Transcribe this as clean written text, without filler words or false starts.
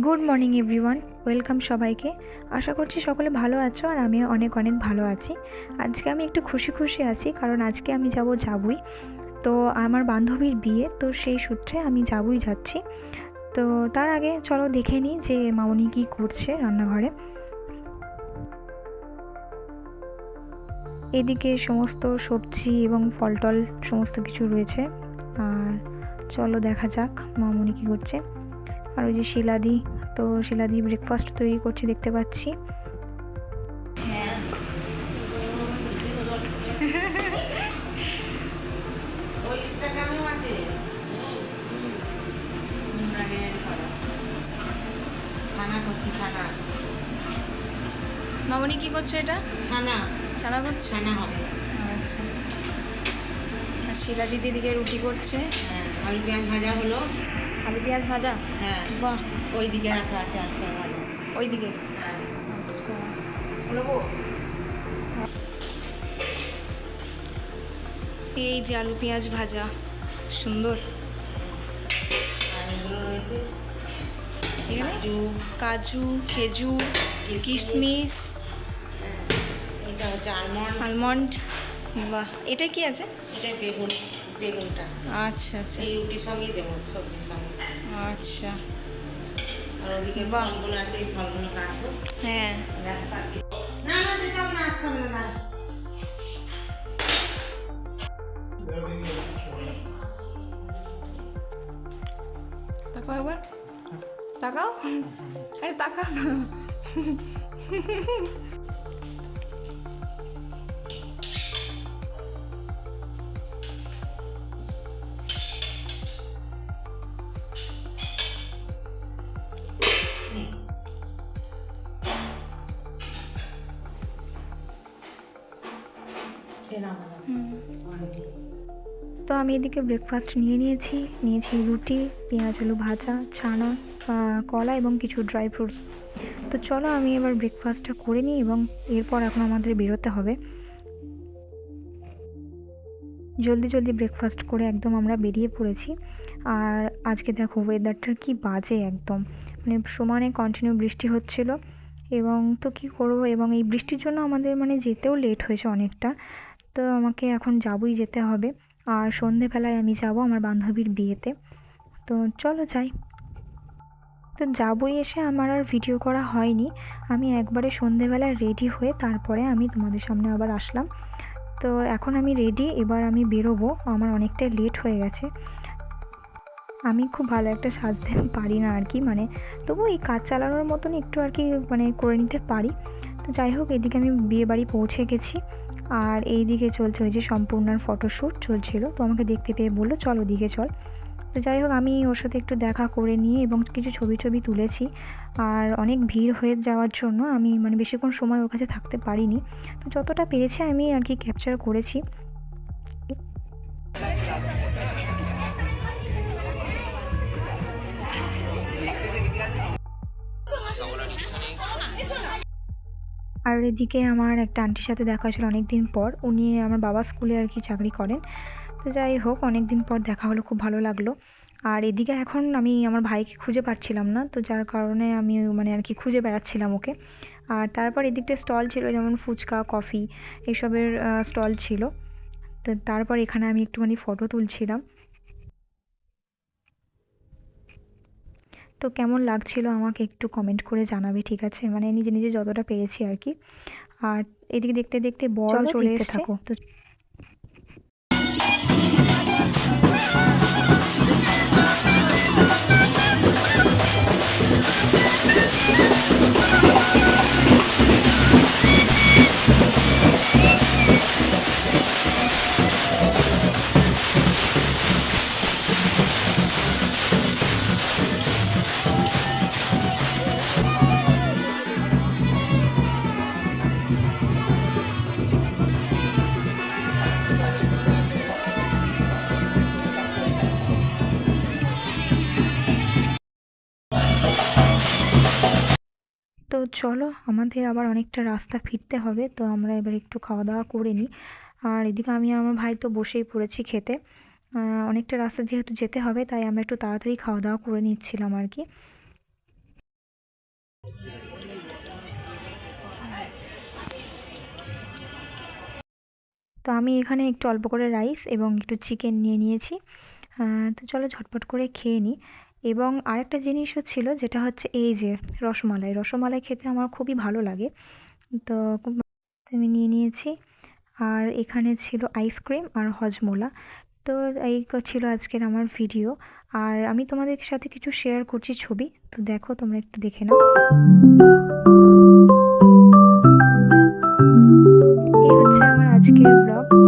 Good morning everyone, welcome সবাইকে। আশা করছি সকলে ভালো আছো আর আমিও অনেক অনেক ভালো আছি। আজকে আমি একটু খুশি খুশি আছি, কারণ আজকে আমি যাবই। তো আমার বান্ধবীর বিয়ে, তো সেই সূত্রে আমি যাচ্ছি। তো তার আগে চলো দেখে নিই যে মামনি কী করছে রান্নাঘরে। এদিকে সমস্ত সবজি এবং ফল টল সমস্ত কিছু রয়েছে। আর চলো দেখা যাক মামনি কী করছে। আর ওই যে শিলাদি, তো শিলাদি ব্রেকফাস্ট তৈরি করছে দেখতে পাচ্ছি। মামনি কি করছে? এটা ছানা ছানা করছে। ছানা হবে। আচ্ছা। আর শিলা দিদি দিকে রুটি করছে। হ্যাঁ, আলু পেঁয়াজ ভাজা হলো। আলু পেঁয়াজ ভাজা। হ্যাঁ, বাহ, ওই দিকে রাখা আছে আলু পেঁয়াজ ভাজা। ওই দিকে। হ্যাঁ, আচ্ছা, নেবো। এই যে আলু পেঁয়াজ ভাজা, সুন্দর। আর এগুলো রয়েছে এখানে কাজু, কাজু, খেজুর, কিশমিশ, এটা হচ্ছে আলমন্ড। আলমন্ড। বাহ, এটা কি আছে? এটা বেগুনটা আচ্ছা আচ্ছা এই রুটির সঙ্গেই দেবো, সবজির সঙ্গে। আচ্ছা। আর ওদিকে বাহ। ফলগুলো আছে, এই ফলগুলো কাটবো। হ্যাঁ, রাস্তা না না দিতে হবে না, আসতে হবে না। তাকাও একবার, তাকাও। আরে তাকাও না। তো আমি এদিকে ব্রেকফাস্ট নিয়েছি রুটি, পেঁয়াজ আলু ভাজা, ছানা, কলা এবং কিছু ড্রাই ফ্রুটস। তো চলো আমি এবার ব্রেকফাস্টটা করে নিই এবং এরপর এখন আমাদের বেরোতে হবে। জলদি জলদি ব্রেকফাস্ট করে একদম আমরা বেরিয়ে পড়েছি। আর আজকে দেখো ওয়েদারটার কি বাজে, একদম মানে সমানে কন্টিনিউ বৃষ্টি হচ্ছিল। এবং তো কী করবো, এবং এই বৃষ্টির জন্য আমাদের মানে যেতেও লেট হয়েছে অনেকটা। তো আমাকে এখন যেতে হবে। আর সন্ধেবেলায় আমি যাব আমার বান্ধবীর বিয়েতে। তো চলো যাই। তো যাবই, এসে আমার আর ভিডিও করা হয়নি। আমি একবারে সন্ধেবেলায় রেডি হয়ে তারপরে আমি তোমাদের সামনে আবার আসলাম। তো এখন আমি রেডি, এবার আমি বেরোবো, আমার অনেকটাই লেট হয়ে গেছে। আমি খুব ভালো একটা সাজতে পারি না আর কি, মানে তবু এই কাজ চালানোর মতন একটু আর কি মানে করে নিতে পারি। তো যাই হোক, এদিকে আমি বিয়ে বাড়ি পৌঁছে গেছি। আর এই দিকে চলছে ওই যে সম্পূর্ণার ফটোশ্যুট চলছিল, তো আমাকে দেখতে পেয়ে বললো চল ওদিকে চল। তো যাই হোক, আমি ওর সাথে একটু দেখা করে নিয়ে এবং কিছু ছবি তুলেছি। আর অনেক ভিড় হয়ে যাওয়ার জন্য আমি মানে বেশিক্ষণ সময় ওর কাছে থাকতে পারিনি। তো যতটা পেরেছি আমি আর কি ক্যাপচার করেছি। আর এদিকে আমার একটা আন্টির সাথে দেখা হয়েছিল অনেক দিন পর, উনি আমার বাবা স্কুলে আর কি চাকরি করেন। তো যাই হোক, অনেক দিন পর দেখা হলো, খুব ভালো লাগলো। আর এদিকে এখন আমি আমার ভাইকে খুঁজে পাচ্ছিলাম না, তো যার কারণে আমি মানে আর কি খুঁজে বেড়াচ্ছিলাম ওকে। আর তারপর এদিকটা স্টল ছিল, যেমন ফুচকা, কফি, এসবের স্টল ছিল। তো তারপর এখানে আমি একটুখানি ফটো তুলছিলাম। তো কেমন লাগছিল আমাকে একটু কমেন্ট করে জানাবে, ঠিক আছে? মানে নিজে নিজে যতটা পেরেছি আর কি। আর এদিকে দেখতে দেখতে বড় চলে এসেছে। তো তো চলো, আমাদের আবার অনেকটা রাস্তা ফিরতে হবে, তো আমরা এবার একটু খাওয়া দাওয়া করে নিই। আর এদিকে আমি আর আমার ভাই তো বসেই পড়েছি খেতে। অনেকটা রাস্তা যেহেতু যেতে হবে, তাই আমরা একটু তাড়াতাড়ি খাওয়া দাওয়া করে নিচ্ছিলাম আর কি। তো আমি এখানে একটু অল্প করে রাইস এবং একটু চিকেন নিয়ে নিয়েছি। তো চলো ঝটপট করে খেয়ে নিই। এবং আরেকটা জিনিসও ছিল, যেটা হচ্ছে এই যে রসমালাই। রসমালাই খেতে আমার খুবই ভালো লাগে। তো আমি নিয়ে নিয়েছি। আর এখানে ছিল আইসক্রিম আর হজমোলা। তো এই ছিল আজকের আমার ভিডিও। আর আমি তোমাদের সাথে কিছু শেয়ার করছি ছবি, তো দেখো, তোমরা একটু দেখে নাও। এই হচ্ছে আমার আজকের ব্লগ।